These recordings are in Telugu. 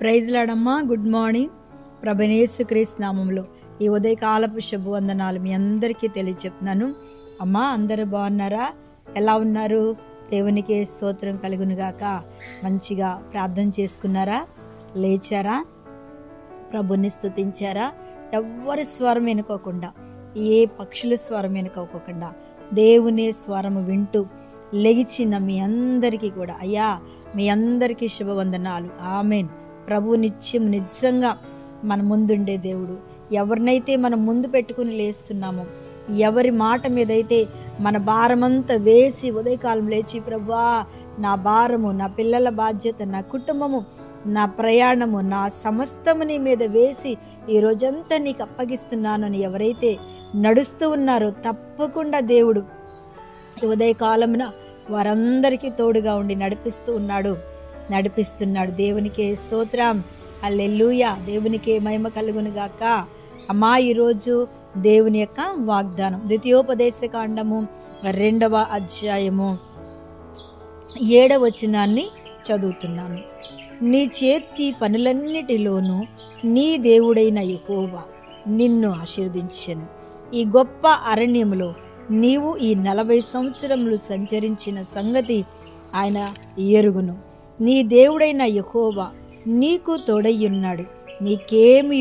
ప్రైజ్ లాడమ్మా. Good morning. ప్రభువైన యేసుక్రీస్తు నామములో ఈ ఉదయకాలపు శుభవందనాలు మీ అందరికీ తెలియచెప్తున్నాను. అమ్మా, అందరూ బాగున్నారా? ఎలా ఉన్నారు? దేవునికి స్తోత్రం కలుగునుగాక. మంచిగా ప్రార్థన చేసుకున్నారా? లేచారా? ప్రభుని స్తుతించారా? ఎవ్వరి స్వరం వినుకోకుండా, ఏ పక్షుల స్వరం వినుకోకుండా దేవుని స్వరము వింటూ లెగిచిన మీ అందరికీ కూడా అయ్యా, మీ అందరికీ శుభవందనాలు. ఆమెన్. ప్రభు నిజంగా మన ముందుండే దేవుడు. ఎవరినైతే మనం ముందు పెట్టుకుని లేస్తున్నామో, ఎవరి మాట మీదైతే మన భారమంతా వేసి ఉదయకాలం లేచి, ప్రభువా నా భారము, నా పిల్లల బాధ్యత, నా కుటుంబము, నా ప్రయాణము, నా సమస్తము నీ మీద వేసి ఈ రోజంతా నీకు అప్పగిస్తున్నానని ఎవరైతే నడుస్తూ ఉన్నారో, తప్పకుండా దేవుడు ఈ ఉదయకాలమున వారందరికీ తోడుగా ఉండి నడిపిస్తున్నాడు. దేవునికే స్తోత్రం. హల్లెలూయా. దేవునికే మహిమ కలుగును గాక. అమ్మా, ఈరోజు దేవుని యొక్క వాగ్దానం ద్వితీయోపదేశ కాండము 2వ అధ్యాయము 7వ వచనాన్ని చదువుతున్నాను. నీ చేతి పనులన్నిటిలోనూ నీ దేవుడైన యెహోవా నిన్ను ఆశీర్వదించెను. ఈ గొప్ప అరణ్యములో నీవు ఈ 40 సంవత్సరములు సంచరించిన సంగతి ఆయన ఎరుగును. నీ దేవుడైన యెహోవా నీకు తోడయ్యున్నాడు, నీకేమీ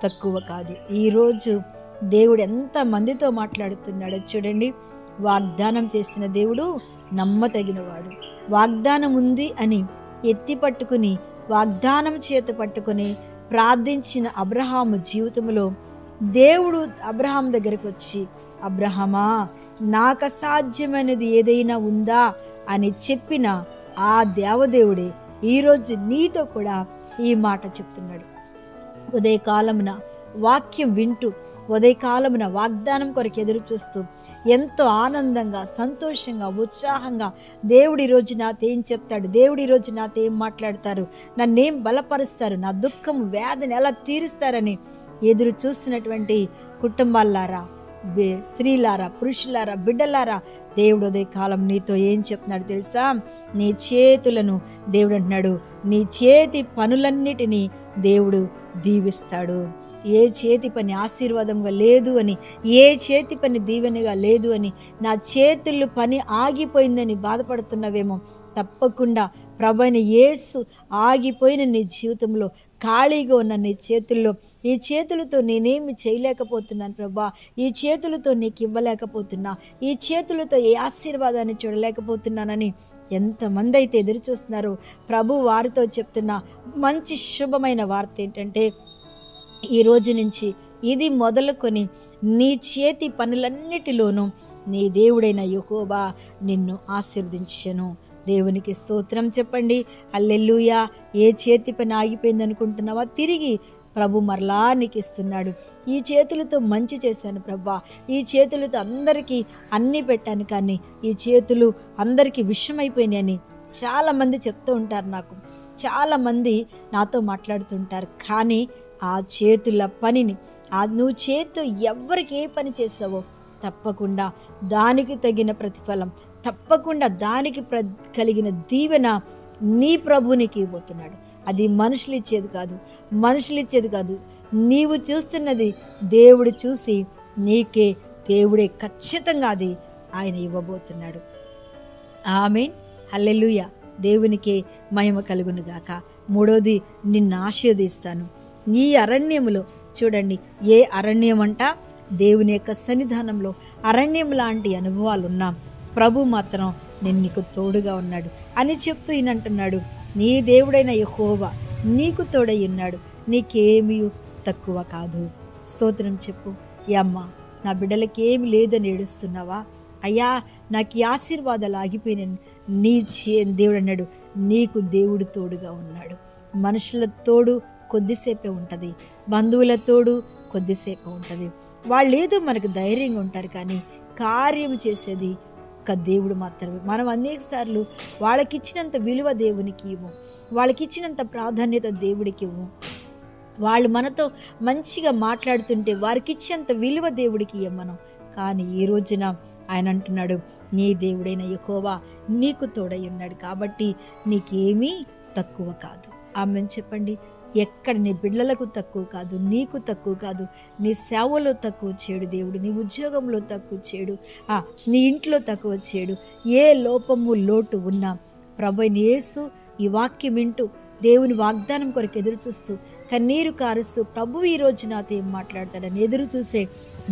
తక్కువ కాదు. ఈరోజు దేవుడు ఎంత మందితో మాట్లాడుతున్నాడో చూడండి. వాగ్దానం చేసిన దేవుడు నమ్మతగినవాడు. వాగ్దానం ఉంది అని ఎత్తి పట్టుకుని, వాగ్దానం చేత పట్టుకుని ప్రార్థించిన అబ్రహాము జీవితంలో దేవుడు అబ్రహాం దగ్గరకు వచ్చి, అబ్రహామా, నాకు అసాధ్యమైనది ఏదైనా ఉందా అని చెప్పిన ఆ దేవదేవుడే ఈరోజు నీతో కూడా ఈ మాట చెప్తున్నాడు. ఉదయకాలమున వాక్యం వింటూ, ఉదయకాలమున వాగ్దానం కొరకు ఎదురు చూస్తూ ఎంతో ఆనందంగా, సంతోషంగా, ఉత్సాహంగా దేవుడి రోజు నాతో ఏం చెప్తాడు, దేవుడి రోజు నాతో ఏం మాట్లాడతారు, నన్నేం బలపరుస్తారు, నా దుఃఖం వ్యాధిని ఎలా తీరుస్తారని ఎదురు చూస్తున్నటువంటి కుటుంబాలారా, స్త్రీలారా, పురుషులారా, బిడ్డలారా, దేవుడు ఉదయకాలం నీతో ఏం చెప్తున్నాడు తెలుసా? నీ చేతులను దేవుడు అంటున్నాడు, నీ చేతి పనులన్నిటినీ దేవుడు దీవిస్తాడు. ఏ చేతి పని ఆశీర్వాదంగా లేదు అని, ఏ చేతి పని దీవెనగా లేదు అని, నా చేతులు పని ఆగిపోయిందని బాధపడుతున్నవేమో, తప్పకుండా ప్రభువైన యేసు ఆగిపోయిన నీ జీవితంలో, ఖాళీగా ఉన్న నీ చేతుల్లో, ఈ చేతులతో నేనేమి చేయలేకపోతున్నాను ప్రభా, ఈ చేతులతో నీకు ఇవ్వలేకపోతున్నా, ఈ చేతులతో ఏ ఆశీర్వాదాన్ని చూడలేకపోతున్నానని ఎంతమంది అయితే ఎదురు చూస్తున్నారో, ప్రభు వారితో చెప్తున్న మంచి శుభమైన వార్త ఏంటంటే, ఈ రోజు నుంచి ఇది మొదలుకొని నీ చేతి పనులన్నిటిలోనూ నీ దేవుడైన యెహోవా నిన్ను ఆశీర్వదించెను. దేవునికి స్తోత్రం చెప్పండి. హల్లెలూయా. ఏ చేతి పని ఆగిపోయింది అనుకుంటున్నావా, తిరిగి ప్రభు మరలా నీకు ఇస్తున్నాడు. ఈ చేతులతో మంచి చేశాను ప్రభా, ఈ చేతులతో అందరికీ అన్నీ పెట్టాను, కానీ ఈ చేతులు అందరికీ విషమైపోయినాయని చాలామంది చెప్తూ ఉంటారు. నాకు చాలామంది నాతో మాట్లాడుతుంటారు. కానీ ఆ చేతుల పనిని, నువ్వు చేతితో ఎవరికి ఏ పని చేసావో తప్పకుండా దానికి తగిన ప్రతిఫలం, తప్పకుండా దానికి కలిగిన దీవెన నీ ప్రభునికి ఇవ్వబోతున్నాడు. అది మనుషులు ఇచ్చేది కాదు. నీవు చూస్తున్నది దేవుడు చూసి నీకే దేవుడే ఖచ్చితంగా అది ఆయన ఇవ్వబోతున్నాడు. ఆమేన్. హల్లెలూయా. దేవునికే మహిమ కలుగును గాక. 3వది, నిన్ను ఆశీర్వదిస్తాను. ఈ అరణ్యములో చూడండి, ఏ అరణ్యం అంట, దేవుని యొక్క సన్నిధానంలో అరణ్యం లాంటి అనుభవాలు ఉన్నా ప్రభు మాత్రం నేను నీకు తోడుగా ఉన్నాడు అని చెప్తూ ఈయనంటున్నాడు, నీ దేవుడైన యెహోవా నీకు తోడై ఉన్నాడు, నీకేమీ తక్కువ కాదు. స్తోత్రం చెప్పు. అమ్మ, నా బిడ్డలకి ఏమి లేదని ఏడుస్తున్నావా? అయ్యా, నాకు ఈ ఆశీర్వాదాలు ఆగిపోయినాను. దేవుడు అన్నాడు, నీకు దేవుడు తోడుగా ఉన్నాడు. మనుషుల తోడు కొద్దిసేపే ఉంటుంది, బంధువుల తోడు కొద్దిసేపే ఉంటుంది. వాళ్ళు ఏదో మనకు ధైర్యంగా ఉంటారు, కానీ కార్యం చేసేది ఒక్క దేవుడు మాత్రమే. మనం అనేక సార్లు వాళ్ళకిచ్చినంత విలువ దేవునికి ఇవ్వము, వాళ్ళకిచ్చినంత ప్రాధాన్యత దేవుడికి ఇవ్వము. వాళ్ళు మనతో మంచిగా మాట్లాడుతుంటే వారికి ఇచ్చేంత విలువ దేవుడికి ఇవ్వమనం. కానీ ఈ రోజున ఆయన అంటున్నాడు, నీ దేవుడైన యెహోవా నీకు తోడై ఉన్నాడు, కాబట్టి నీకేమీ తక్కువ కాదు. ఆమెన్ చెప్పండి. ఎక్కడ నీ బిడ్డలకు తక్కువ కాదు, నీకు తక్కువ కాదు, నీ సేవలో తక్కువ చేయడు దేవుడు, నీ ఉద్యోగంలో తక్కువ చేయడు, నీ ఇంట్లో తక్కువ చేయడు. ఏ లోపము లోటు ఉన్నా ప్రభువైన యేసు ఈ వాక్యం వింటూ దేవుని వాగ్దానం కొరకు ఎదురు చూస్తూ కన్నీరు కారుస్తూ ప్రభు ఈరోజు నాతో ఏం మాట్లాడతాడని ఎదురు చూసే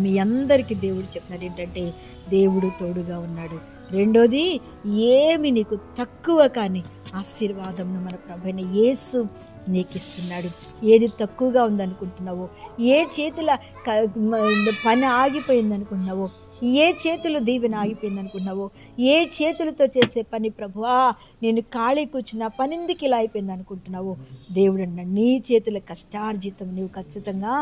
మీ అందరికీ దేవుడు చెప్తున్నాడు ఏంటంటే దేవుడు తోడుగా ఉన్నాడు. రెండోది, ఏమి నీకు తక్కువ కానీ ఆశీర్వాదంను మన ప్రభువైన యేసు నీకు ఇస్తున్నాడు. ఏది తక్కువగా ఉందనుకుంటున్నావో, ఏ చేతుల పని ఆగిపోయింది అనుకుంటున్నావో, ఏ చేతులు దీవెన ఆగిపోయింది అనుకున్నావో, ఏ చేతులతో చేసే పని ప్రభువా నేను ఖాళీ కూర్చున్న పనిందుకు ఇలా అయిపోయింది అనుకుంటున్నావో, దేవుడు అన్నాడు నీ చేతుల కష్టార్జితం నీవు ఖచ్చితంగా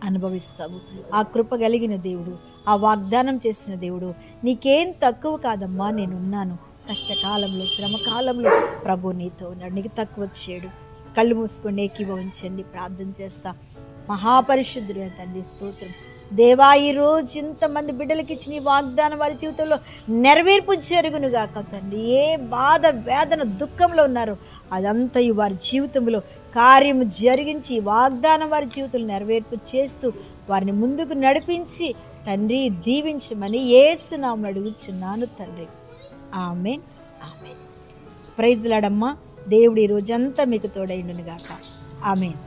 అనుభవిస్తావు. ఆ కృప కలిగిన దేవుడు, ఆ వాగ్దానం చేసిన దేవుడు, నీకేం తక్కువ కాదమ్మా, నేనున్నాను. కష్టకాలంలో, శ్రమకాలంలో ప్రభు నీతో ఉన్నాడు, నీకు తక్కువ చేయడు. కళ్ళు మూసుకొని ఏకీభవించండి, ప్రార్థన చేస్తా. మహాపరిశుద్ధుడైన తండ్రి స్తోత్రం దేవా, ఈరోజు ఇంతమంది బిడ్డలకి ఇచ్చిన ఈ వాగ్దానం వారి జీవితంలో నెరవేర్పు జరుగునుగాక తండ్రి. ఏ బాధ, వేదన, దుఃఖంలో ఉన్నారో అదంతా వారి జీవితంలో కార్యము జరిగించి వాగ్దానం వారి జీవితంలో నెరవేర్పు చేస్తూ వారిని ముందుకు నడిపించి తండ్రి దీవించమని యేసు నామమున అడుగుచున్నాను తండ్రి. ఆమేన్, ఆమేన్. ప్రైజ్ లార్డ్ అమ్మా. దేవుడు ఈ రోజంతా మీకు తోడైండునుగాక. ఆమేన్.